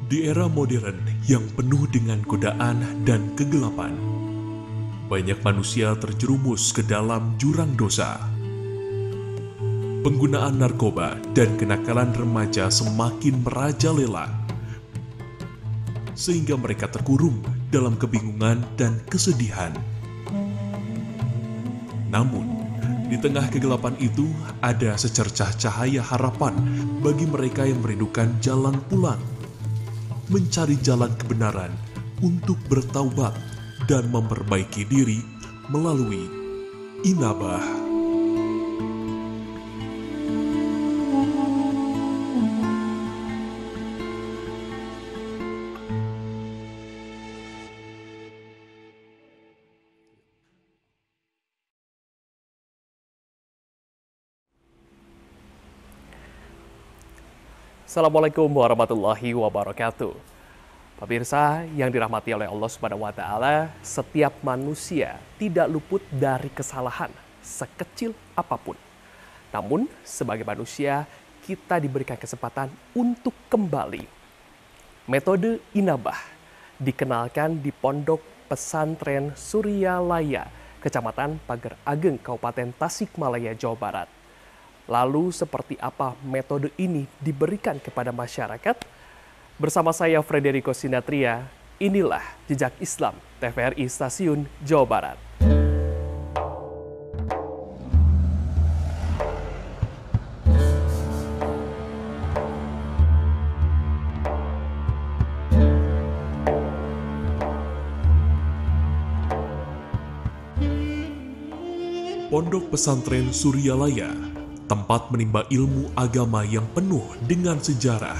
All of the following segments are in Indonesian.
Di era modern yang penuh dengan godaan dan kegelapan, banyak manusia terjerumus ke dalam jurang dosa. Penggunaan narkoba dan kenakalan remaja semakin merajalela, sehingga mereka terkurung dalam kebingungan dan kesedihan. Namun, di tengah kegelapan itu ada secercah cahaya harapan bagi mereka yang merindukan jalan pulang, mencari jalan kebenaran untuk bertaubat dan memperbaiki diri melalui inabah. Assalamualaikum warahmatullahi wabarakatuh. Pemirsa yang dirahmati oleh Allah Subhanahu wa taala, setiap manusia tidak luput dari kesalahan sekecil apapun. Namun, sebagai manusia, kita diberikan kesempatan untuk kembali. Metode inabah dikenalkan di Pondok Pesantren Suryalaya, Kecamatan Pager Ageng, Kabupaten Tasikmalaya, Jawa Barat. Lalu seperti apa metode ini diberikan kepada masyarakat? Bersama saya Frederico Sinatria, inilah Jejak Islam TVRI Stasiun Jawa Barat. Pondok Pesantren Suryalaya, tempat menimba ilmu agama yang penuh dengan sejarah,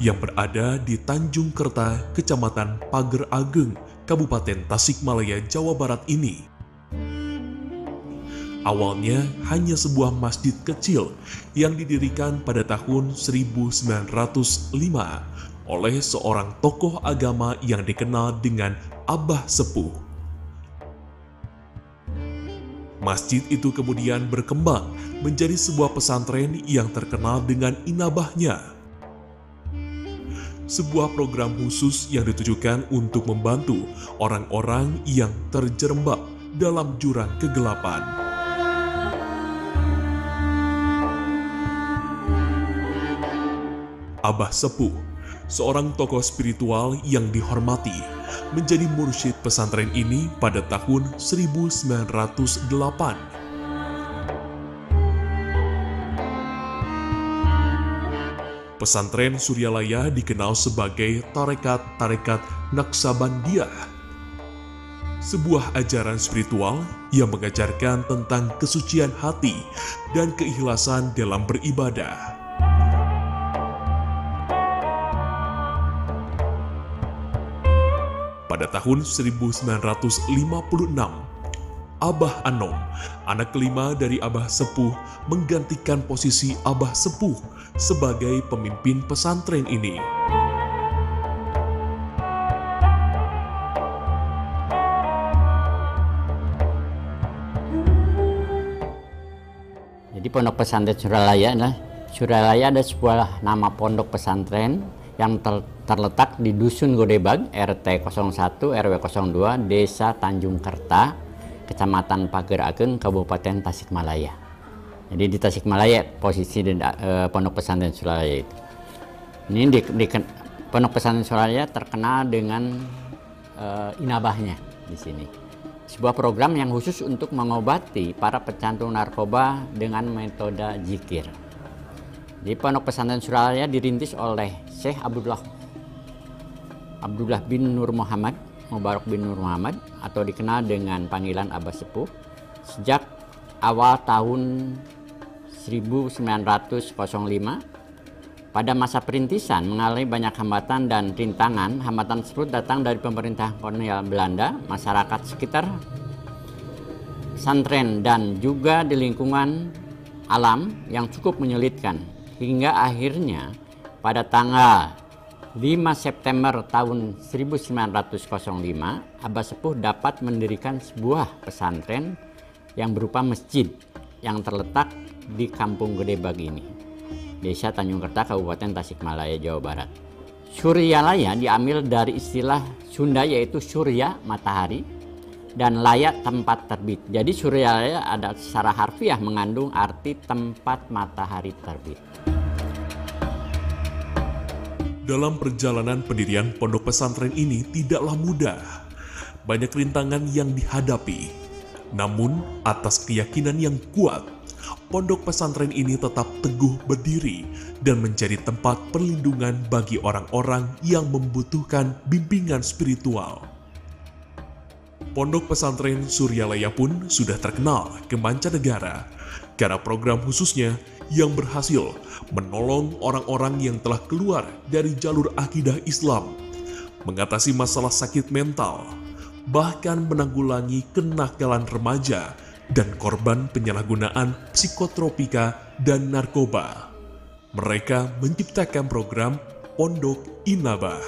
yang berada di Tanjung Kerta, Kecamatan Pager Ageng, Kabupaten Tasikmalaya, Jawa Barat ini. Awalnya hanya sebuah masjid kecil yang didirikan pada tahun 1905 oleh seorang tokoh agama yang dikenal dengan Abah Sepuh. Masjid itu kemudian berkembang menjadi sebuah pesantren yang terkenal dengan inabahnya. Sebuah program khusus yang ditujukan untuk membantu orang-orang yang terjerembab dalam jurang kegelapan. Abah Sepuh, seorang tokoh spiritual yang dihormati, menjadi mursyid pesantren ini pada tahun 1908. Pesantren Suryalaya dikenal sebagai tarekat Naksabandiyah, sebuah ajaran spiritual yang mengajarkan tentang kesucian hati dan keikhlasan dalam beribadah. Pada tahun 1956, Abah Anom, anak kelima dari Abah Sepuh, menggantikan posisi Abah Sepuh sebagai pemimpin pesantren ini. Jadi Pondok Pesantren Suryalaya adalah sebuah nama pondok pesantren yang terletak di Dusun Godebag, RT 01 RW 02, Desa Tanjung Kerta, Kecamatan Pager Ageng, Kabupaten Tasikmalaya. Jadi di Tasikmalaya posisi Pondok Pesantren Suryalaya itu. Ini Pondok Pesantren Suryalaya terkenal dengan inabahnya di sini. Sebuah program yang khusus untuk mengobati para pecandu narkoba dengan metode zikir. Di Pondok Pesantren Suryalaya dirintis oleh Syekh Abdullah bin Nur Muhammad, Mubarak bin Nur Muhammad, atau dikenal dengan panggilan Abah Sepuh, sejak awal tahun 1905. Pada masa perintisan mengalami banyak hambatan dan rintangan. Hambatan tersebut datang dari pemerintah kolonial Belanda, masyarakat sekitar pesantren, dan juga di lingkungan alam yang cukup menyulitkan. Hingga akhirnya pada tanggal 5 September tahun 1905, Abah Sepuh dapat mendirikan sebuah pesantren yang berupa masjid yang terletak di Kampung Gedebag ini, Desa Tanjung Kerta, Kabupaten Tasikmalaya, Jawa Barat. Suryalaya diambil dari istilah Sunda yaitu surya, matahari, dan laya, tempat terbit. Jadi Suryalaya ada secara harfiah mengandung arti tempat matahari terbit. Dalam perjalanan pendirian pondok pesantren ini tidaklah mudah. Banyak rintangan yang dihadapi. Namun, atas keyakinan yang kuat, pondok pesantren ini tetap teguh berdiri dan menjadi tempat perlindungan bagi orang-orang yang membutuhkan bimbingan spiritual. Pondok pesantren Suryalaya pun sudah terkenal ke mancanegara karena program khususnya yang berhasil menolong orang-orang yang telah keluar dari jalur akidah Islam, mengatasi masalah sakit mental, bahkan menanggulangi kenakalan remaja dan korban penyalahgunaan psikotropika dan narkoba. Mereka menciptakan program Pondok Inabah.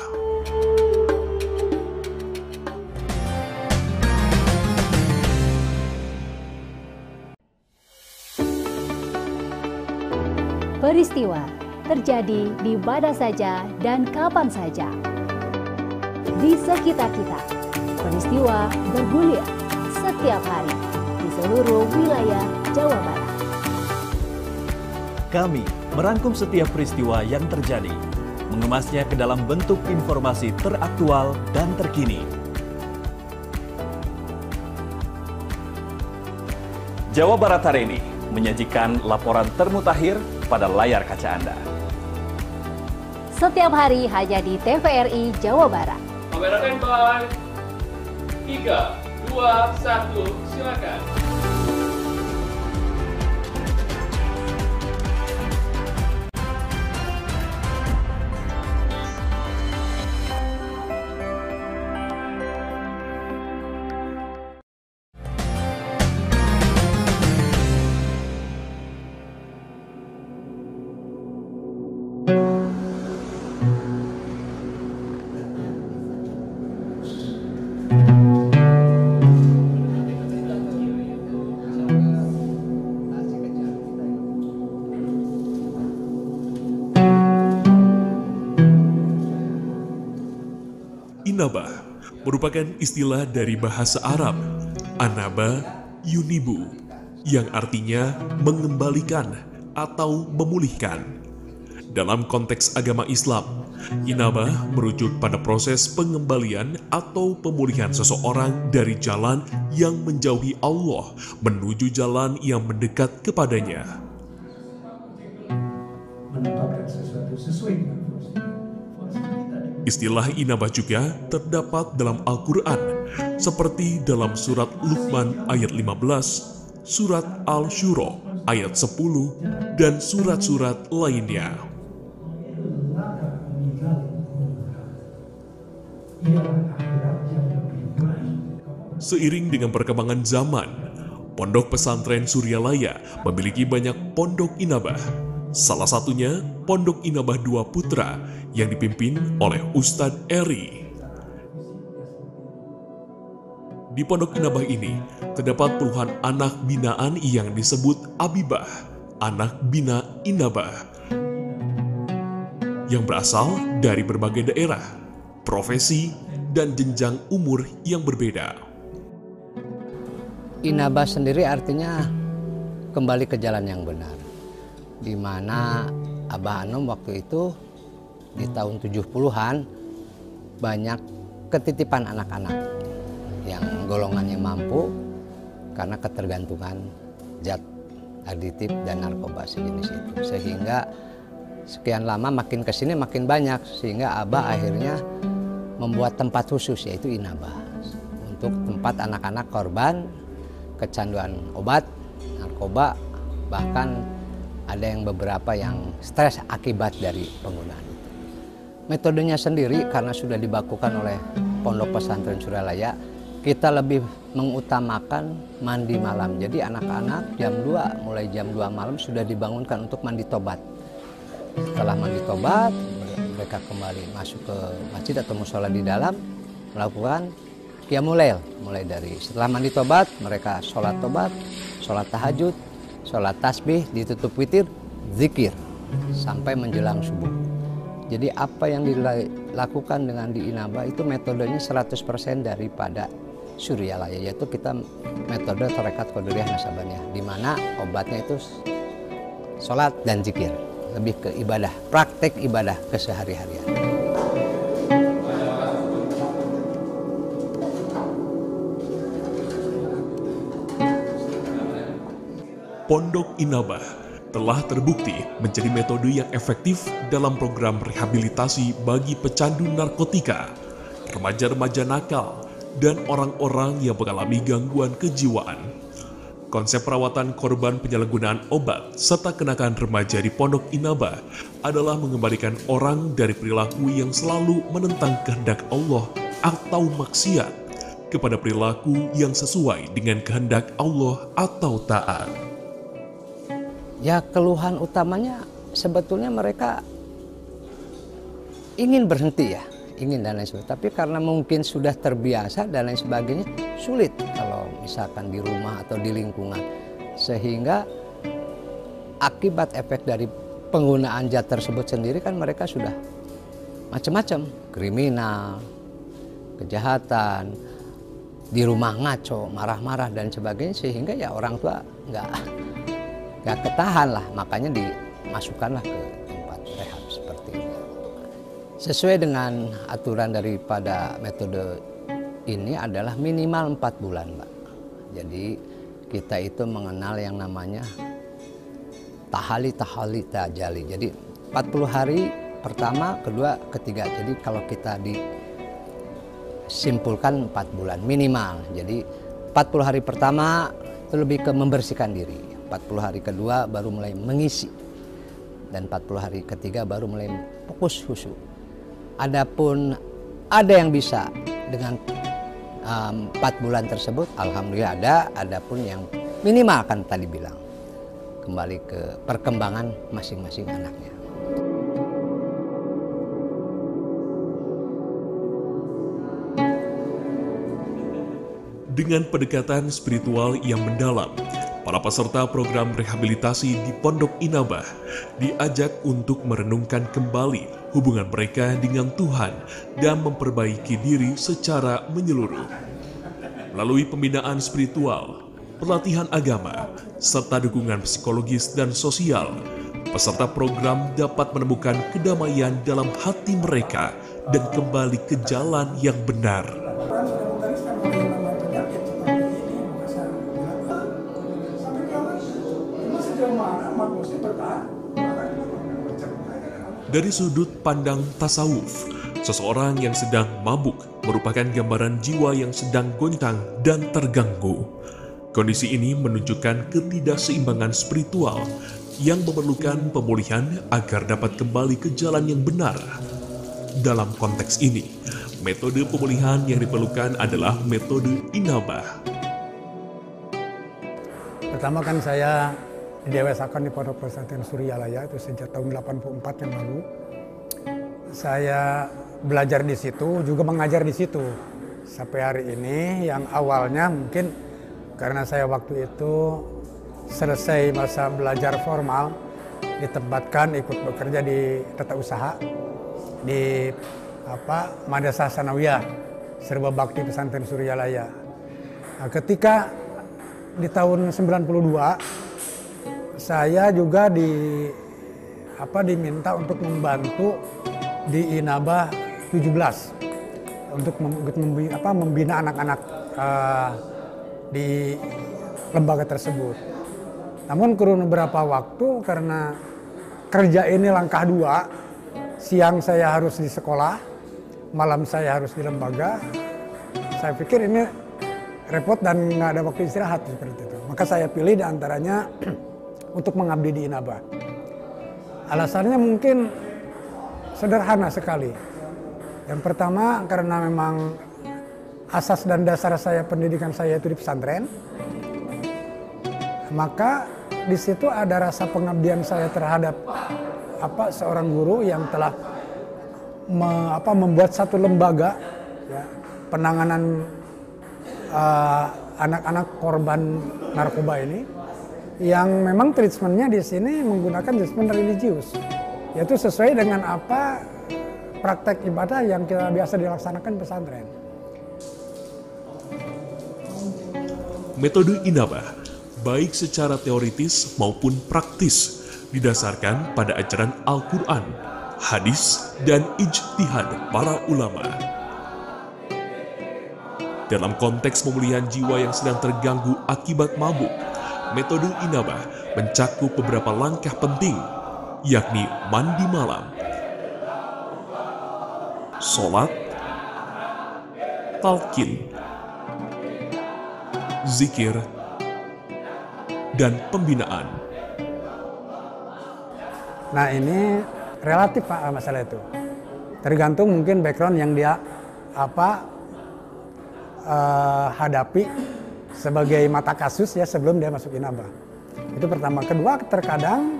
Peristiwa terjadi di mana saja dan kapan saja. Di sekitar kita, peristiwa bergulir setiap hari di seluruh wilayah Jawa Barat. Kami merangkum setiap peristiwa yang terjadi, mengemasnya ke dalam bentuk informasi teraktual dan terkini. Jawa Barat hari ini menyajikan laporan termutakhir pada layar kaca Anda. Setiap hari hanya di TVRI Jawa Barat. Kamera standby. 3, 2, 1, silakan. Inabah merupakan istilah dari bahasa Arab, anaba yunibu, yang artinya mengembalikan atau memulihkan. Dalam konteks agama Islam, inabah merujuk pada proses pengembalian atau pemulihan seseorang dari jalan yang menjauhi Allah menuju jalan yang mendekat kepadanya. Menetapkan sesuatu sesuai dengan porsi kita. Istilah inabah juga terdapat dalam Al-Quran, seperti dalam surat Luqman ayat 15, surat Al-Syura ayat 10, dan surat-surat lainnya. Seiring dengan perkembangan zaman, Pondok Pesantren Suryalaya memiliki banyak pondok inabah. Salah satunya Pondok Inabah Dua Putra yang dipimpin oleh Ustadz Eri. Di Pondok Inabah ini terdapat puluhan anak binaan yang disebut Abibah, anak bina Inabah, yang berasal dari berbagai daerah, profesi, dan jenjang umur yang berbeda. Inabah sendiri artinya kembali ke jalan yang benar, di mana Abah Anom waktu itu di tahun 70-an banyak ketitipan anak-anak yang golongannya mampu karena ketergantungan zat aditif dan narkoba sejenis itu, sehingga sekian lama makin kesini makin banyak, sehingga Abah akhirnya membuat tempat khusus yaitu Inabah untuk tempat anak-anak korban kecanduan obat, narkoba, bahkan ada yang beberapa yang stres akibat dari penggunaan itu. Metodenya sendiri karena sudah dibakukan oleh Pondok Pesantren Suryalaya, kita lebih mengutamakan mandi malam. Jadi anak-anak mulai jam 2 malam sudah dibangunkan untuk mandi tobat. Setelah mandi tobat, mereka kembali masuk ke masjid atau mushola di dalam, melakukan qiyamul lail. Mulai dari setelah mandi tobat, mereka sholat tobat, sholat tahajud, sholat tasbih, ditutup witir, zikir sampai menjelang subuh. Jadi apa yang dilakukan dengan di Inaba itu metodenya 100% daripada Suryalaya, yaitu kita metode Tarekat Qadiriyah Nasabaniyah, di mana obatnya itu sholat dan zikir, lebih ke ibadah, praktek ibadah kesehari-harian. Pondok Inabah telah terbukti menjadi metode yang efektif dalam program rehabilitasi bagi pecandu narkotika, remaja-remaja nakal, dan orang-orang yang mengalami gangguan kejiwaan. Konsep perawatan korban penyalahgunaan obat serta kenakan remaja di Pondok Inabah adalah mengembalikan orang dari perilaku yang selalu menentang kehendak Allah atau maksiat kepada perilaku yang sesuai dengan kehendak Allah atau taat. Ya, keluhan utamanya sebetulnya mereka ingin berhenti ya, ingin dan lain sebagainya. Tapi karena mungkin sudah terbiasa dan lain sebagainya, sulit kalau misalkan di rumah atau di lingkungan. Sehingga akibat efek dari penggunaan zat tersebut sendiri kan mereka sudah macam-macam, kriminal, kejahatan, di rumah ngaco, marah-marah dan sebagainya, sehingga ya orang tua nggak ketahan lah, makanya dimasukkanlah ke tempat rehab seperti ini. Sesuai dengan aturan daripada metode ini adalah minimal 4 bulan, Mbak. Jadi kita itu mengenal yang namanya tahali tajali. Jadi 40 hari pertama, kedua, ketiga. Jadi kalau kita disimpulkan 4 bulan minimal. Jadi 40 hari pertama itu lebih ke membersihkan diri. 40 hari kedua baru mulai mengisi, dan 40 hari ketiga baru mulai fokus khusyuk. Adapun ada yang bisa dengan 4 bulan tersebut, alhamdulillah adapun yang minimal kan tadi bilang, kembali ke perkembangan masing-masing anaknya. Dengan pendekatan spiritual yang mendalam, para peserta program rehabilitasi di Pondok Inabah diajak untuk merenungkan kembali hubungan mereka dengan Tuhan dan memperbaiki diri secara menyeluruh. Melalui pembinaan spiritual, pelatihan agama, serta dukungan psikologis dan sosial, peserta program dapat menemukan kedamaian dalam hati mereka dan kembali ke jalan yang benar. Dari sudut pandang tasawuf, seseorang yang sedang mabuk merupakan gambaran jiwa yang sedang goncang dan terganggu. Kondisi ini menunjukkan ketidakseimbangan spiritual yang memerlukan pemulihan agar dapat kembali ke jalan yang benar. Dalam konteks ini, metode pemulihan yang diperlukan adalah metode Inabah. Pertama kan saya didewasakan di Pondok Pesantren Suryalaya itu sejak tahun 84 yang lalu. Saya belajar di situ, juga mengajar di situ sampai hari ini. Yang awalnya mungkin karena saya waktu itu selesai masa belajar formal, ditempatkan ikut bekerja di tata usaha di Madrasah Sanawiyah Serba Bakti Pesantren Suryalaya. Nah, ketika di tahun 92 saya juga diminta untuk membantu di Inabah 17 untuk membina anak-anak di lembaga tersebut. Namun kurun beberapa waktu karena kerja ini langkah 2, siang saya harus di sekolah, malam saya harus di lembaga. Saya pikir ini repot dan nggak ada waktu istirahat seperti itu. Maka saya pilih diantaranya untuk mengabdi di Inabah. Alasannya mungkin sederhana sekali. Yang pertama karena memang asas dan dasar saya, pendidikan saya itu di pesantren. Maka di situ ada rasa pengabdian saya terhadap seorang guru yang telah membuat satu lembaga ya, penanganan anak-anak korban narkoba ini, yang memang treatmentnya di sini menggunakan treatment religius, yaitu sesuai dengan apa praktek ibadah yang kita biasa dilaksanakan di pesantren. Metode inabah, baik secara teoritis maupun praktis, didasarkan pada ajaran Al-Quran, hadis, dan ijtihad para ulama. Dalam konteks pemulihan jiwa yang sedang terganggu akibat mabuk, metode inabah mencakup beberapa langkah penting, yakni mandi malam, sholat, talqin, zikir, dan pembinaan. Nah ini relatif Pak masalah itu. Tergantung mungkin background yang dia hadapi sebagai mata kasus ya sebelum dia masuk inabah. Itu pertama. Kedua, terkadang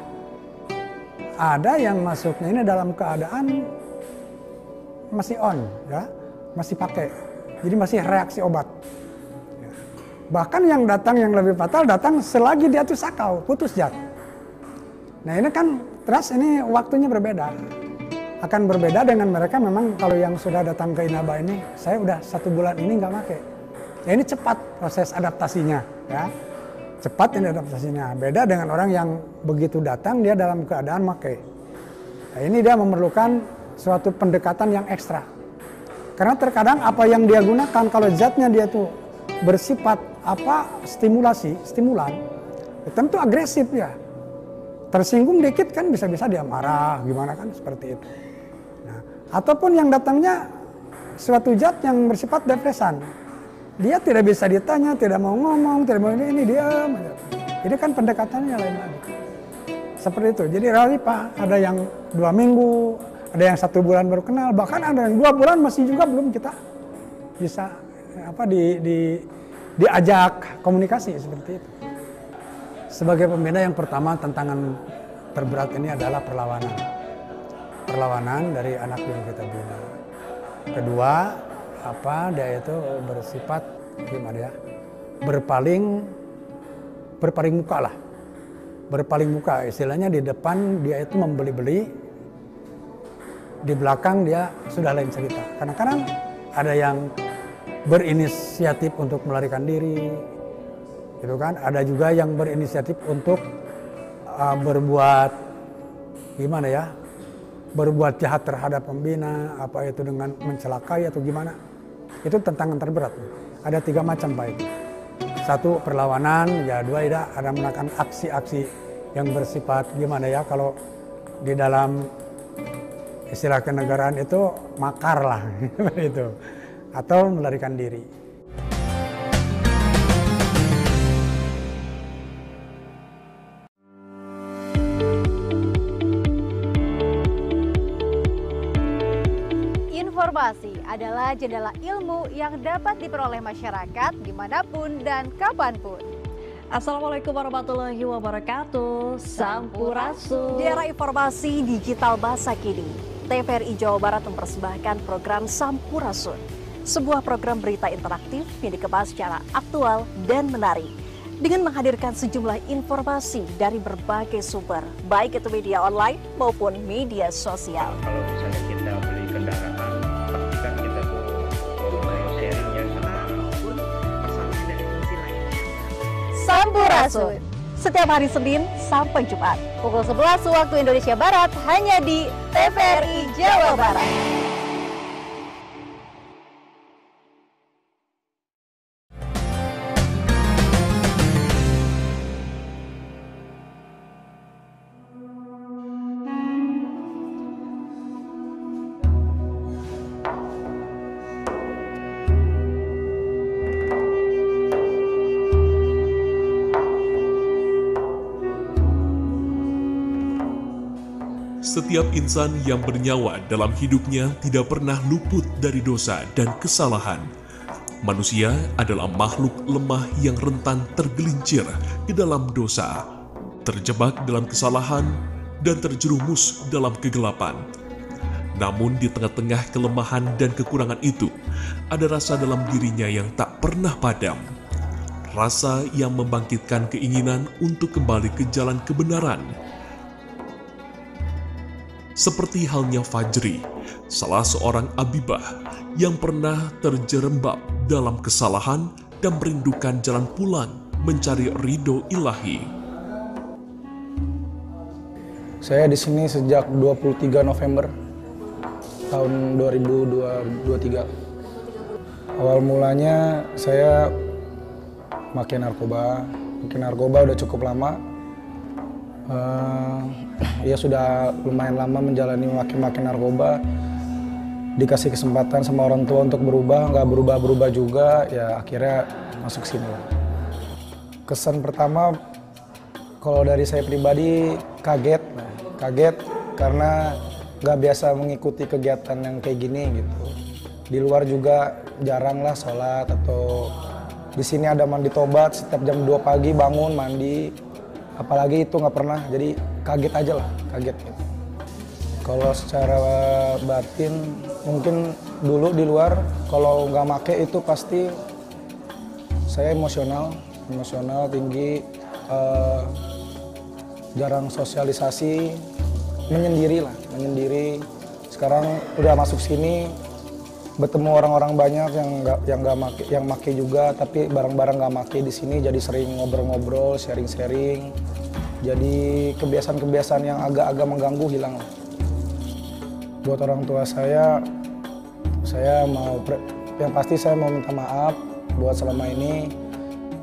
ada yang masuknya ini dalam keadaan masih on, ya, masih pakai. Jadi masih reaksi obat. Bahkan yang datang yang lebih fatal datang selagi dia tuh sakau, putus zat. Nah ini kan terus ini waktunya berbeda. Akan berbeda dengan mereka memang kalau yang sudah datang ke inabah ini, saya udah 1 bulan ini nggak pakai. Ya ini cepat proses adaptasinya, ya. Cepat ini adaptasinya. Beda dengan orang yang begitu datang dia dalam keadaan pakai. Nah, ini dia memerlukan suatu pendekatan yang ekstra. Karena terkadang apa yang dia gunakan kalau zatnya dia tuh bersifat stimulan, tentu agresif ya. Tersinggung dikit kan bisa-bisa dia marah, gimana kan seperti itu. Nah, ataupun yang datangnya suatu zat yang bersifat depresan. Dia tidak bisa ditanya, tidak mau ngomong, tidak mau ini diam. Ini kan pendekatannya lain lagi. Seperti itu. Jadi relatif Pak, ada yang 2 minggu, ada yang 1 bulan baru kenal, bahkan ada yang 2 bulan masih juga belum kita bisa diajak komunikasi seperti itu. Sebagai pembina yang pertama tantangan terberat ini adalah perlawanan. Perlawanan dari anak yang kita bina. Kedua, dia itu bersifat gimana ya? Berpaling muka lah. Berpaling muka, istilahnya di depan dia itu membeli-beli, di belakang dia sudah lain cerita. Kadang-kadang ada yang berinisiatif untuk melarikan diri, gitu kan? Ada juga yang berinisiatif untuk berbuat gimana ya? Berbuat jahat terhadap pembina, apa itu dengan mencelakai atau gimana? Itu tantangan terberat. Ada 3 macam Pak itu. 1 perlawanan, ya 2 ada melakukan aksi-aksi yang bersifat gimana ya? Kalau di dalam istilah kenegaraan itu makar lah, itu. Atau melarikan diri. Informasi adalah jendela ilmu yang dapat diperoleh masyarakat dimanapun dan kapanpun. Assalamualaikum warahmatullahi wabarakatuh. Sampurasun. Di era informasi digital masa kini, TVRI Jawa Barat mempersembahkan program Sampurasun, sebuah program berita interaktif yang dikemas secara aktual dan menarik dengan menghadirkan sejumlah informasi dari berbagai sumber, baik itu media online maupun media sosial. Kalau misalnya kita beli kendaraan, pastikan kita tuh sharingnya sama personil dari fungsi lainnya. Sampurasun, setiap hari Senin sampai Jumat, pukul 11 waktu Indonesia Barat, hanya di TVRI Jawa Barat. Setiap insan yang bernyawa dalam hidupnya tidak pernah luput dari dosa dan kesalahan. Manusia adalah makhluk lemah yang rentan tergelincir ke dalam dosa, terjebak dalam kesalahan, dan terjerumus dalam kegelapan. Namun di tengah-tengah kelemahan dan kekurangan itu, ada rasa dalam dirinya yang tak pernah padam. Rasa yang membangkitkan keinginan untuk kembali ke jalan kebenaran. Seperti halnya Fajri, salah seorang abibah yang pernah terjerembab dalam kesalahan dan merindukan jalan pulang mencari ridho ilahi. Saya di sini sejak 23 November tahun 2023. Awal mulanya saya makin narkoba udah cukup lama. Ya sudah lumayan lama menjalani makin narkoba. Dikasih kesempatan sama orang tua untuk berubah, nggak berubah juga, ya akhirnya masuk sini lah. Kesan pertama, kalau dari saya pribadi kaget karena nggak biasa mengikuti kegiatan yang kayak gini gitu. Di luar juga jarang lah sholat, atau di sini ada mandi tobat setiap jam 2 pagi bangun mandi, apalagi itu nggak pernah, jadi kaget aja lah, kaget gitu. Kalau secara batin mungkin dulu di luar kalau nggak make itu pasti saya emosional tinggi, jarang sosialisasi, menyendiri. Sekarang udah masuk sini bertemu orang-orang banyak yang make juga, tapi barang-barang nggak make di sini, jadi sering ngobrol-ngobrol, sharing. Jadi kebiasaan-kebiasaan yang agak-agak mengganggu hilang lah. Buat orang tua saya yang pasti saya mau minta maaf buat selama ini,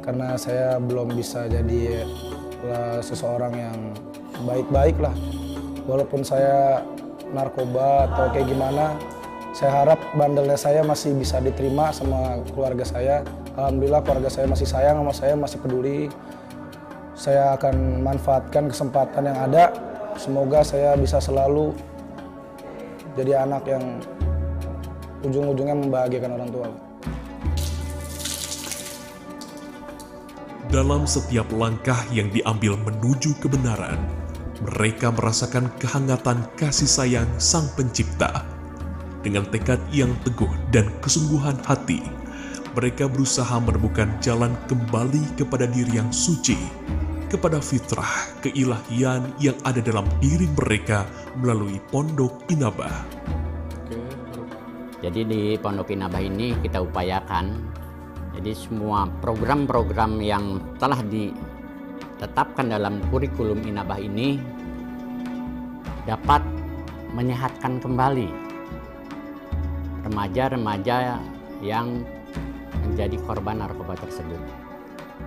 karena saya belum bisa jadi seseorang yang baik-baik lah. Walaupun saya narkoba atau kayak gimana, saya harap bandelnya saya masih bisa diterima sama keluarga saya. Alhamdulillah keluarga saya masih sayang sama saya, masih peduli. Saya akan manfaatkan kesempatan yang ada. Semoga saya bisa selalu jadi anak yang ujung-ujungnya membahagiakan orang tua. Dalam setiap langkah yang diambil menuju kebenaran, mereka merasakan kehangatan kasih sayang Sang Pencipta. Dengan tekad yang teguh dan kesungguhan hati, mereka berusaha menemukan jalan kembali kepada diri yang suci, kepada fitrah keilahian yang ada dalam diri mereka melalui Pondok Inabah. Jadi di Pondok Inabah ini kita upayakan, jadi semua program-program yang telah ditetapkan dalam kurikulum Inabah ini dapat menyehatkan kembali remaja-remaja yang menjadi korban narkoba tersebut.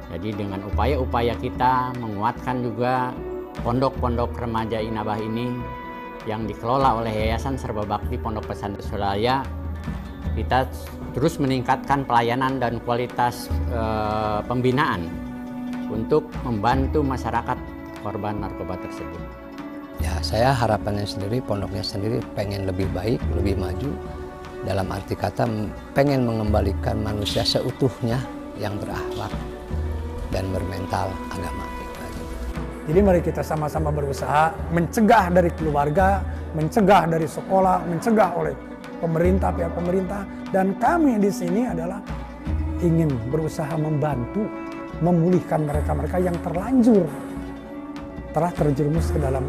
Jadi dengan upaya-upaya kita menguatkan juga pondok-pondok remaja Inabah ini yang dikelola oleh Yayasan Serba Bakti Pondok Pesantren Suralaya, kita terus meningkatkan pelayanan dan kualitas pembinaan untuk membantu masyarakat korban narkoba tersebut. Ya, saya harapannya sendiri, pondoknya sendiri pengen lebih baik, lebih maju. Dalam arti kata pengen mengembalikan manusia seutuhnya yang berakhlak dan bermental agama. Jadi mari kita sama-sama berusaha mencegah dari keluarga, mencegah dari sekolah, mencegah oleh pemerintah, pihak pemerintah, dan kami di sini adalah ingin berusaha membantu memulihkan mereka-mereka yang terlanjur telah terjerumus ke dalam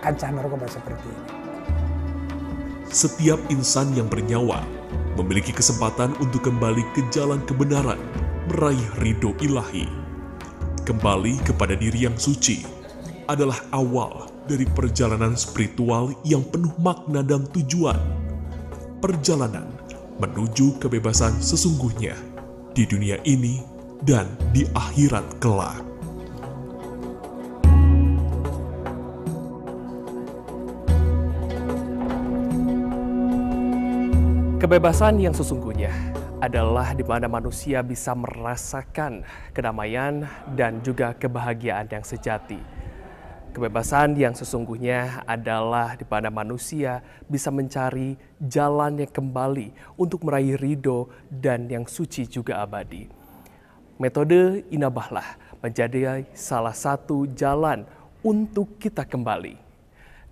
kancah narkoba seperti ini. Setiap insan yang bernyawa memiliki kesempatan untuk kembali ke jalan kebenaran, meraih ridho ilahi. Kembali kepada diri yang suci adalah awal dari perjalanan spiritual yang penuh makna dan tujuan. Perjalanan menuju kebebasan sesungguhnya di dunia ini dan di akhirat kelak. Kebebasan yang sesungguhnya adalah di mana manusia bisa merasakan kedamaian dan juga kebahagiaan yang sejati. Kebebasan yang sesungguhnya adalah di mana manusia bisa mencari jalan yang kembali untuk meraih ridho dan yang suci juga abadi. Metode Inabahlah menjadi salah satu jalan untuk kita kembali.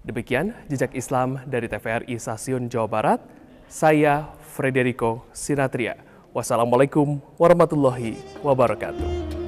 Demikian Jejak Islam dari TVRI Stasiun Jawa Barat. Saya Frederico Sinatria. Wassalamualaikum warahmatullahi wabarakatuh.